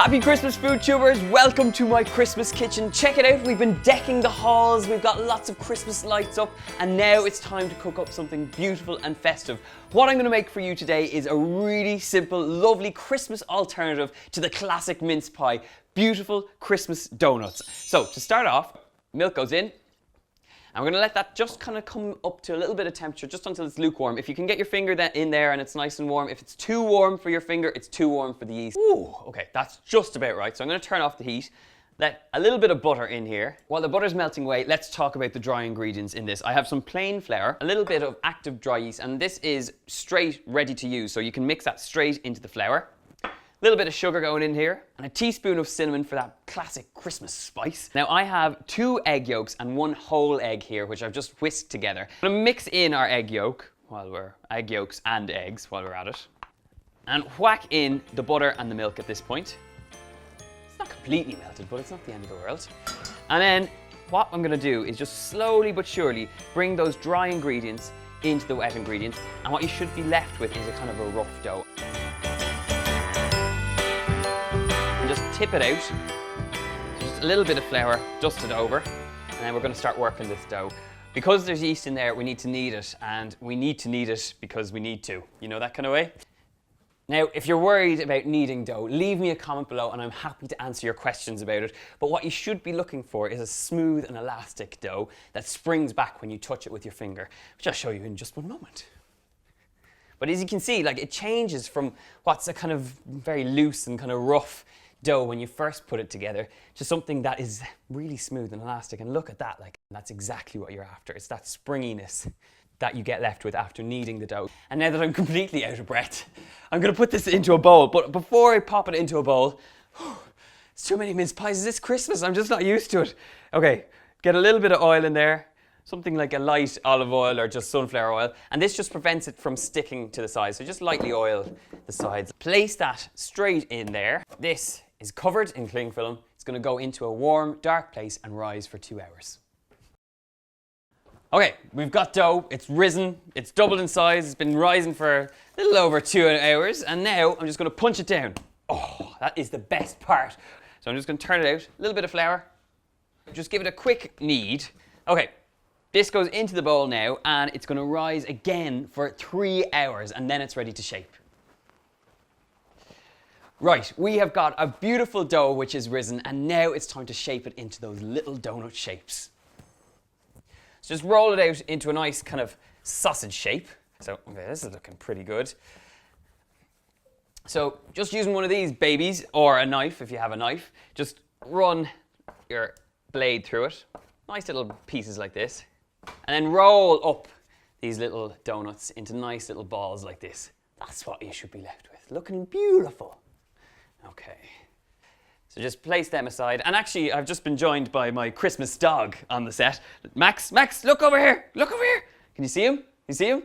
Happy Christmas, food tubers! Welcome to my Christmas kitchen. Check it out, we've been decking the halls, we've got lots of Christmas lights up, and now it's time to cook up something beautiful and festive. What I'm going to make for you today is a really simple, lovely Christmas alternative to the classic mince pie. Beautiful Christmas donuts. So, to start off, milk goes in. And we're going to let that just kind of come up to a little bit of temperature, just until it's lukewarm. If you can get your finger in there and it's nice and warm. If it's too warm for your finger, it's too warm for the yeast. Ooh, okay, that's just about right. So I'm going to turn off the heat. Let a little bit of butter in here. While the butter's melting away, let's talk about the dry ingredients in this. I have some plain flour, a little bit of active dry yeast, and this is straight ready to use. So you can mix that straight into the flour. A little bit of sugar going in here, and a teaspoon of cinnamon for that classic Christmas spice. Now I have 2 egg yolks and 1 whole egg here, which I've just whisked together. I'm gonna mix in our egg yolks and eggs while we're at it. And whack in the butter and the milk at this point. It's not completely melted, but it's not the end of the world. And then what I'm gonna do is just slowly but surely bring those dry ingredients into the wet ingredients. And what you should be left with is a kind of a rough dough. Just tip it out, just a little bit of flour, dust it over, and then we're going to start working this dough. Because there's yeast in there, we need to knead it, and we need to knead it because we need to. You know that kind of way? Now, if you're worried about kneading dough, leave me a comment below and I'm happy to answer your questions about it. But what you should be looking for is a smooth and elastic dough that springs back when you touch it with your finger, which I'll show you in just one moment. But as you can see, like, it changes from what's a kind of very loose and kind of rough dough when you first put it together to something that is really smooth and elastic. And look at that, like, that's exactly what you're after. It's that springiness that you get left with after kneading the dough. And now that I'm completely out of breath, I'm going to put this into a bowl. But before I pop it into a bowl, it's too many mince pies. Is this Christmas? I'm just not used to it. Okay, get a little bit of oil in there. Something like a light olive oil or just sunflower oil. And this just prevents it from sticking to the sides. So just lightly oil the sides. Place that straight in there. This is covered in cling film. It's going to go into a warm, dark place and rise for 2 hours. Okay, we've got dough. It's risen. It's doubled in size. It's been rising for a little over 2 hours. And now I'm just going to punch it down. Oh, that is the best part. So I'm just going to turn it out. A little bit of flour. Just give it a quick knead. Okay. This goes into the bowl now, and it's going to rise again for 3 hours, and then it's ready to shape. Right, we have got a beautiful dough which is risen, and now it's time to shape it into those little donut shapes. So just roll it out into a nice kind of sausage shape. So, okay, this is looking pretty good. So just using one of these babies, or a knife if you have a knife, just run your blade through it. Nice little pieces like this. And then roll up these little donuts into nice little balls like this. That's what you should be left with. Looking beautiful. Okay. So just place them aside. And actually, I've just been joined by my Christmas dog on the set. Max, look over here. Look over here. Can you see him? You see him?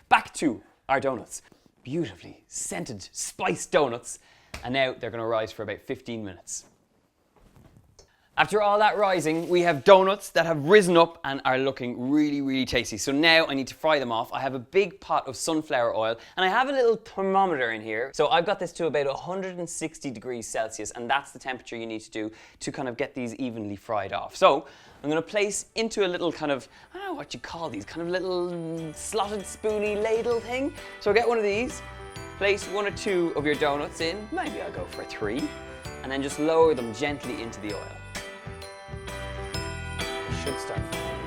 Back to our donuts. Beautifully scented, spiced donuts. And now they're going to rise for about 15 minutes. After all that rising, we have donuts that have risen up and are looking really, really tasty. So now I need to fry them off. I have a big pot of sunflower oil, and I have a little thermometer in here. So I've got this to about 160 degrees Celsius, and that's the temperature you need to do to kind of get these evenly fried off. So I'm going to place into a little kind of, I don't know what you call these, kind of little slotted spoony ladle thing. So get one of these, place 1 or 2 of your donuts in, maybe I'll go for 3, and then just lower them gently into the oil. Should start frying.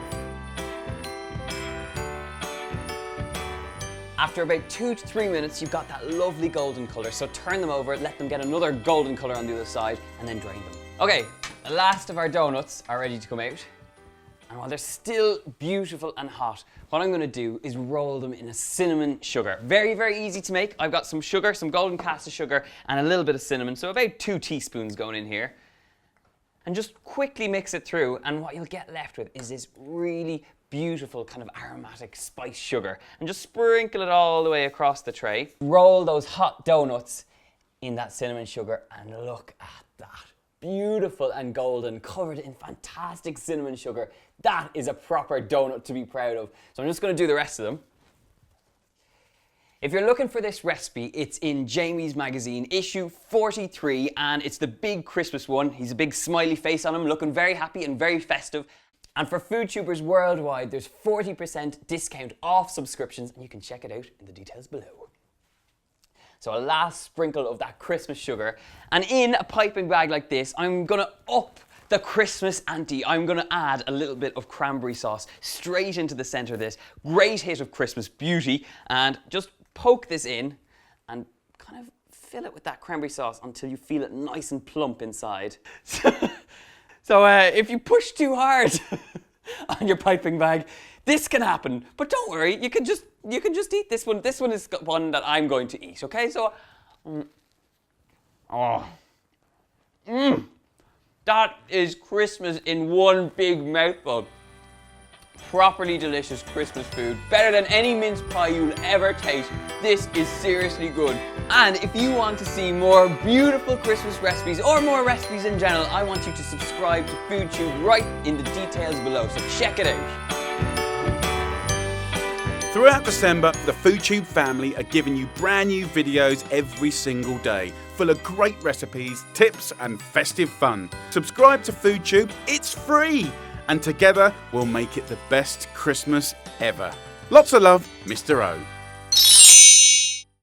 After about 2 to 3 minutes, you've got that lovely golden color. So turn them over, let them get another golden color on the other side, and then drain them. Okay, the last of our donuts are ready to come out. And while they're still beautiful and hot, what I'm gonna do is roll them in a cinnamon sugar. Very, very easy to make. I've got some sugar, some golden caster sugar, and a little bit of cinnamon. So about 2 teaspoons going in here. And just quickly mix it through, and what you'll get left with is this really beautiful kind of aromatic spice sugar. And just sprinkle it all the way across the tray. Roll those hot donuts in that cinnamon sugar, and look at that. Beautiful and golden, covered in fantastic cinnamon sugar. That is a proper donut to be proud of. So I'm just going to do the rest of them. If you're looking for this recipe, it's in Jamie's magazine, issue 43, and it's the big Christmas one. He's a big smiley face on him, looking very happy and very festive. And for food tubers worldwide, there's 40% discount off subscriptions, and you can check it out in the details below. So a last sprinkle of that Christmas sugar, and in a piping bag like this, I'm gonna up the Christmas ante. I'm gonna add a little bit of cranberry sauce straight into the center of this. Great hit of Christmas beauty, and just poke this in and kind of fill it with that cranberry sauce until you feel it nice and plump inside. So if you push too hard on your piping bag, this can happen. But don't worry, you can just eat this one. This one is one that I'm going to eat, okay? So, that is Christmas in one big mouthful. Properly delicious Christmas food, better than any mince pie you'll ever taste. This is seriously good. And if you want to see more beautiful Christmas recipes or more recipes in general, I want you to subscribe to FoodTube right in the details below, so check it out. Throughout December, the FoodTube family are giving you brand new videos every single day, full of great recipes, tips and festive fun. Subscribe to FoodTube, it's free! And together we'll make it the best Christmas ever. Lots of love, Mr. O.